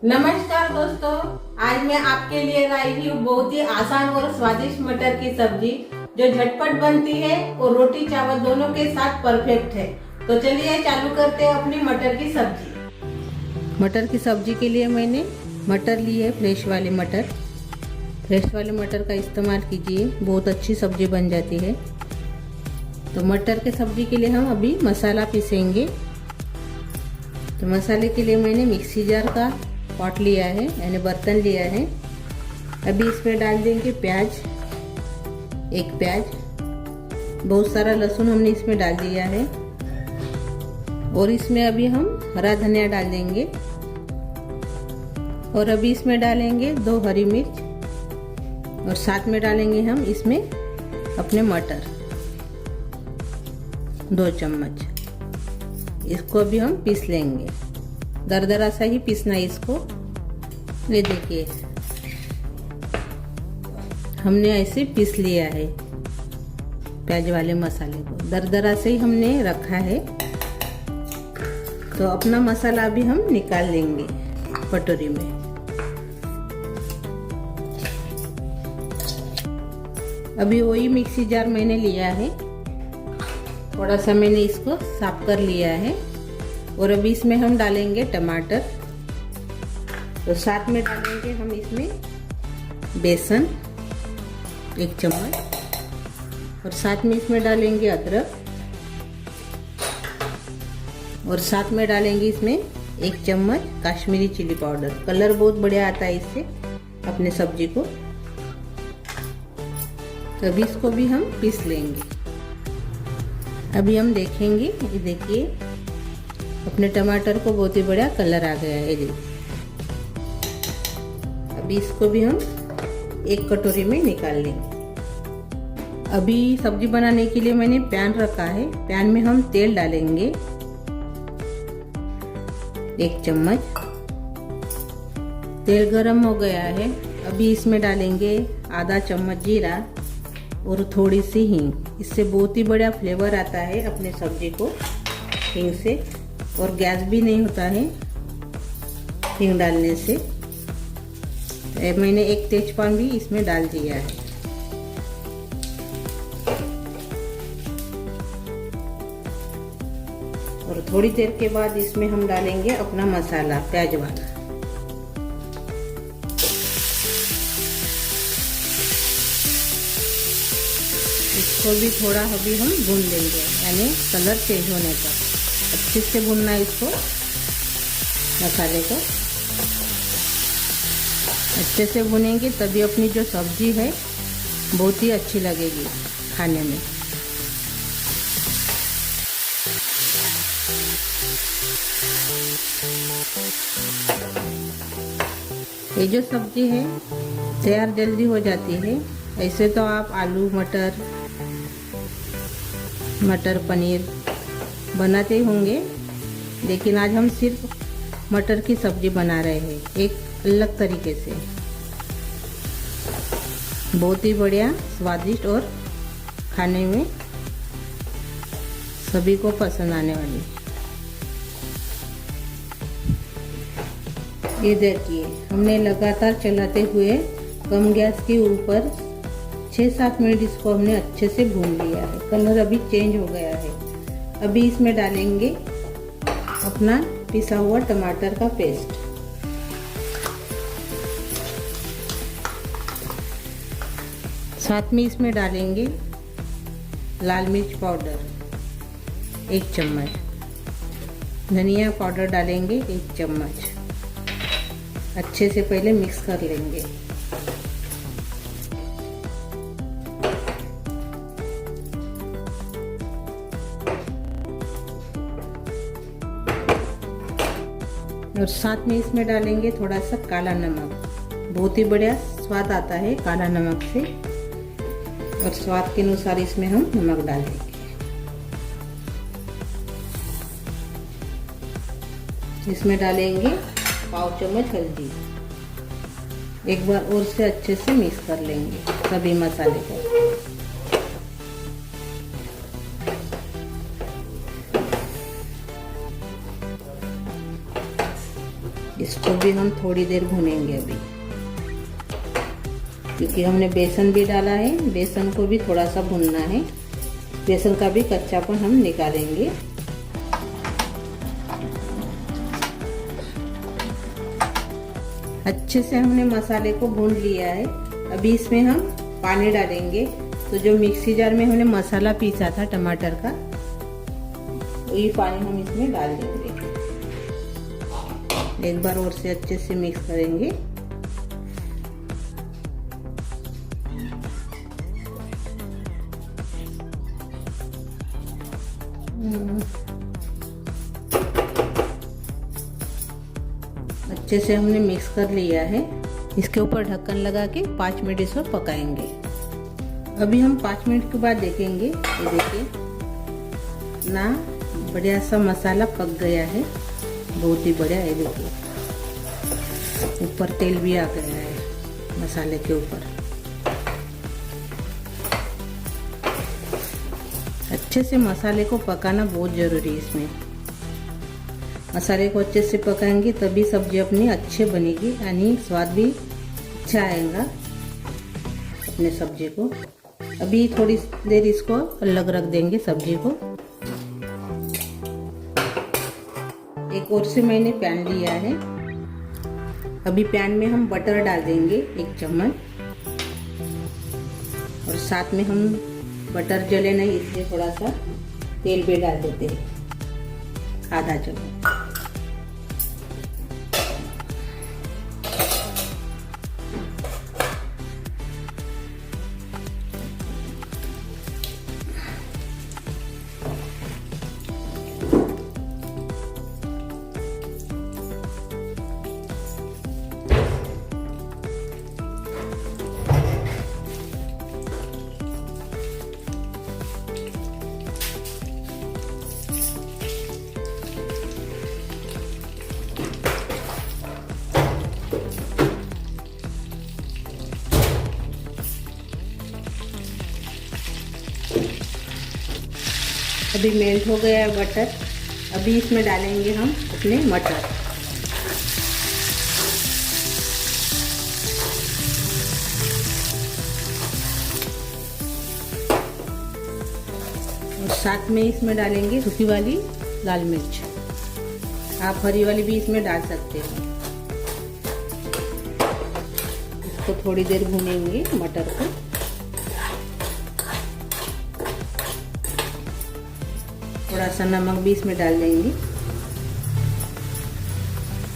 नमस्कार दोस्तों, आज मैं आपके लिए लाई हूँ बहुत ही आसान और स्वादिष्ट मटर की सब्जी जो झटपट बनती है और रोटी चावल दोनों के साथ परफेक्ट है। तो चलिए चालू करते हैं अपनी मटर की सब्जी। मटर की सब्जी के लिए मैंने मटर ली है, फ्रेश वाले मटर। फ्रेश वाले मटर का इस्तेमाल कीजिए, बहुत अच्छी सब्जी बन जाती है। तो मटर के सब्जी के लिए हम अभी मसाला पीसेंगे। तो मसाले के लिए मैंने मिक्सी जार का पॉट लिया है, यानी बर्तन लिया है। अभी इसमें डाल देंगे प्याज, एक प्याज, बहुत सारा लहसुन हमने इसमें डाल दिया है। और इसमें अभी हम हरा धनिया डाल देंगे। और अभी इसमें डालेंगे 2 हरी मिर्च और साथ में डालेंगे हम इसमें अपने मटर 2 चम्मच। इसको अभी हम पीस लेंगे, दरदरा सा ही पीसना है इसको। ये देखिए हमने ऐसे पीस लिया है, प्याज वाले मसाले को दरदरा से ही हमने रखा है। तो अपना मसाला भी हम निकाल लेंगे कटोरी में। अभी वही मिक्सी जार मैंने लिया है, थोड़ा सा मैंने इसको साफ कर लिया है। और अभी इसमें हम डालेंगे टमाटर। तो साथ में डालेंगे हम इसमें बेसन 1 चम्मच और साथ में इसमें डालेंगे अदरक और साथ में डालेंगे इसमें 1 चम्मच कश्मीरी चिली पाउडर। कलर बहुत बढ़िया आता है इससे अपने सब्जी को। तो अभी इसको भी हम पीस लेंगे। अभी हम देखेंगे, ये देखिए अपने टमाटर को बहुत ही बढ़िया कलर आ गया है। अभी इसको भी हम एक कटोरी में निकाल लेंगे। अभी सब्जी बनाने के लिए मैंने पैन रखा है, पैन में हम तेल डालेंगे 1 चम्मच। तेल गरम हो गया है, अभी इसमें डालेंगे आधा चम्मच जीरा और थोड़ी सी हींग। इससे बहुत ही बढ़िया फ्लेवर आता है अपने सब्जी को हींग से, और गैस भी नहीं होता है हींग डालने से। मैंने 1 तेजपान भी इसमें डाल दिया है। और थोड़ी देर के बाद इसमें हम डालेंगे अपना मसाला प्याज वाला। इसको भी थोड़ा अभी हम भून लेंगे, यानी कलर चेंज होने तक अच्छे से भूनना है इसको। मसाले को अच्छे से भुनेंगे तभी अपनी जो सब्जी है बहुत ही अच्छी लगेगी खाने में। ये जो सब्जी है तैयार जल्दी हो जाती है। ऐसे तो आप आलू मटर पनीर बनाते होंगे, लेकिन आज हम सिर्फ मटर की सब्जी बना रहे हैं एक अलग तरीके से। बहुत ही बढ़िया, स्वादिष्ट और खाने में सभी को पसंद आने वाली। ये देखिए हमने लगातार चलाते हुए कम गैस के ऊपर 6-7 मिनट इसको हमने अच्छे से भून लिया है। कलर अभी चेंज हो गया है। अभी इसमें डालेंगे अपना पिसा हुआ टमाटर का पेस्ट। साथ में इसमें डालेंगे लाल मिर्च पाउडर 1 चम्मच, धनिया पाउडर डालेंगे 1 चम्मच। अच्छे से पहले मिक्स कर लेंगे। और साथ में इसमें डालेंगे थोड़ा सा काला नमक। बहुत ही बढ़िया स्वाद आता है काला नमक से। और स्वाद के अनुसार इसमें हम नमक डालेंगे। इसमें डालेंगे 1/2 चम्मच हल्दी। एक बार और से अच्छे से मिक्स कर लेंगे सभी मसाले को। इसको भी हम थोड़ी देर भूनेंगे अभी, क्योंकि हमने बेसन भी डाला है। बेसन को भी थोड़ा सा भूनना है, बेसन का भी कच्चापन हम निकालेंगे। अच्छे से हमने मसाले को भून लिया है। अभी इसमें हम पानी डालेंगे। तो जो मिक्सी जार में हमने मसाला पीसा था टमाटर का, वही पानी हम इसमें डाल देंगे। एक बार और से अच्छे से मिक्स करेंगे। अच्छे से हमने मिक्स कर लिया है। इसके ऊपर ढक्कन लगा के 5 मिनट इसको पकाएंगे। अभी हम 5 मिनट के बाद देखेंगे। ये देखिए ना, बढ़िया सा मसाला पक गया है, बहुत ही बढ़िया। ये देखिए ऊपर तेल भी आ गया है मसाले के ऊपर। अच्छे से मसाले को पकाना बहुत ज़रूरी है। इसमें मसाले को अच्छे से पकाएंगे तभी सब्जी अपनी अच्छे बनेगी, यानी स्वाद भी अच्छा आएगा अपने सब्जी को। अभी थोड़ी देर इसको अलग रख देंगे सब्जी को। एक और से मैंने पैन लिया है। अभी पैन में हम बटर डाल देंगे 1 चम्मच, और साथ में हम बटर जले नहीं इसलिए थोड़ा सा तेल भी डाल देते हैं, आधा चम्मच। अभी मेल्ट हो गया है बटर। अभी इसमें डालेंगे हम अपने मटर। और साथ में इसमें डालेंगे सूखी वाली लाल मिर्च। आप हरी वाली भी इसमें डाल सकते हो। इसको थोड़ी देर भूनेंगे मटर को। थोड़ा सा नमक भी इसमें डाल देंगे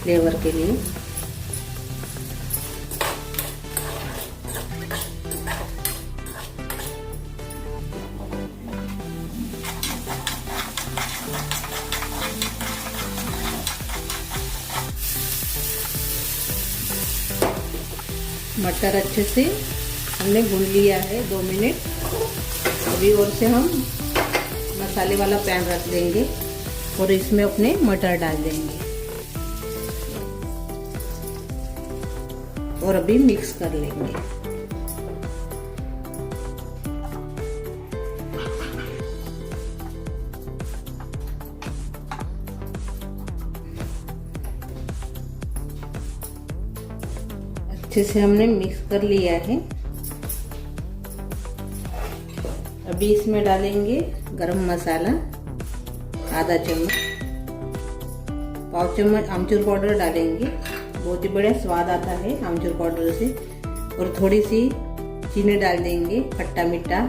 फ्लेवर के लिए। मटर अच्छे से हमने भून लिया है 2 मिनट। अभी और से हम मसाले वाला पैन रख देंगे और इसमें अपने मटर डाल देंगे और अभी मिक्स कर लेंगे। अच्छे से हमने मिक्स कर लिया है। अभी इसमें डालेंगे गरम मसाला आधा चम्मच, पाव चम्मच आमचूर पाउडर डालेंगे। बहुत ही बढ़िया स्वाद आता है आमचूर पाउडर से। और थोड़ी सी चीनी डाल देंगे खट्टा मीठा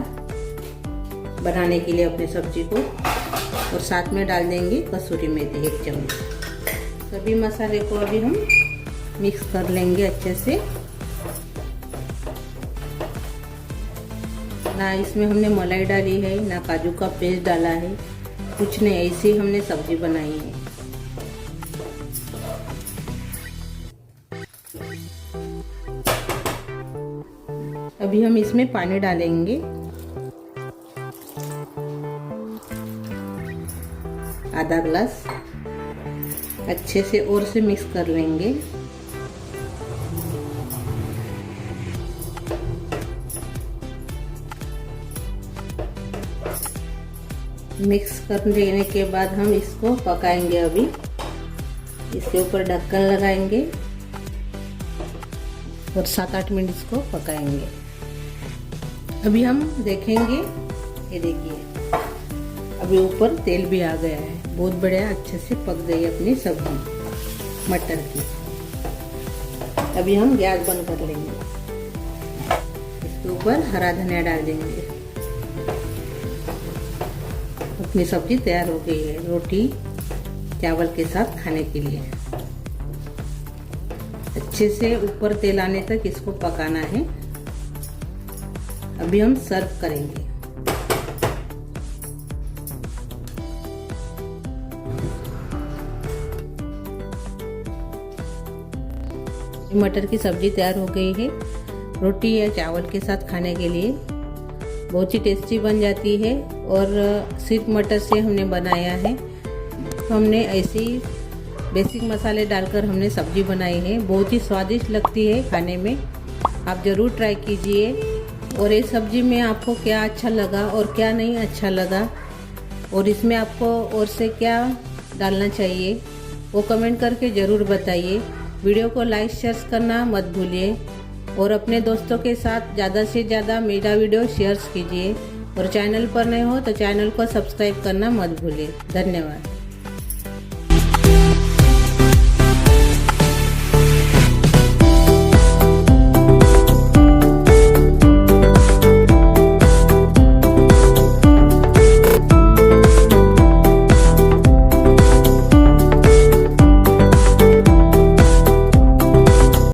बनाने के लिए अपनी सब्जी को। और साथ में डाल देंगे कसूरी मेथी 1 चम्मच। सभी मसाले को अभी हम मिक्स कर लेंगे अच्छे से। ना इसमें हमने मलाई डाली है, ना काजू का पेस्ट डाला है, कुछ नहीं, ऐसे ही हमने सब्जी बनाई है। अभी हम इसमें पानी डालेंगे आधा ग्लास। अच्छे से और से मिक्स कर लेंगे। मिक्स कर लेने के बाद हम इसको पकाएंगे अभी इसके ऊपर ढक्कन लगाएंगे और 7-8 मिनट इसको पकाएंगे। अभी हम देखेंगे, ये देखिए अभी ऊपर तेल भी आ गया है, बहुत बढ़िया अच्छे से पक गई अपनी सब्जी मटर की। अभी हम गैस बंद कर लेंगे, इसके ऊपर हरा धनिया डाल देंगे। अपनी सब्जी तैयार हो गई है रोटी चावल के साथ खाने के लिए। अच्छे से ऊपर तेल आने तक इसको पकाना है। अभी हम सर्व करेंगे। मटर की सब्जी तैयार हो गई है रोटी या चावल के साथ खाने के लिए। बहुत ही टेस्टी बन जाती है और सिर्फ मटर से हमने बनाया है। तो हमने ऐसे ही बेसिक मसाले डालकर हमने सब्जी बनाई है, बहुत ही स्वादिष्ट लगती है खाने में। आप ज़रूर ट्राई कीजिए। और ये सब्जी में आपको क्या अच्छा लगा और क्या नहीं अच्छा लगा, और इसमें आपको और से क्या डालना चाहिए वो कमेंट करके ज़रूर बताइए। वीडियो को लाइक शेयर करना मत भूलिए और अपने दोस्तों के साथ ज़्यादा से ज़्यादा मेरा वीडियो शेयर कीजिए। और चैनल पर नए हो तो चैनल को सब्सक्राइब करना मत भूलिए। धन्यवाद।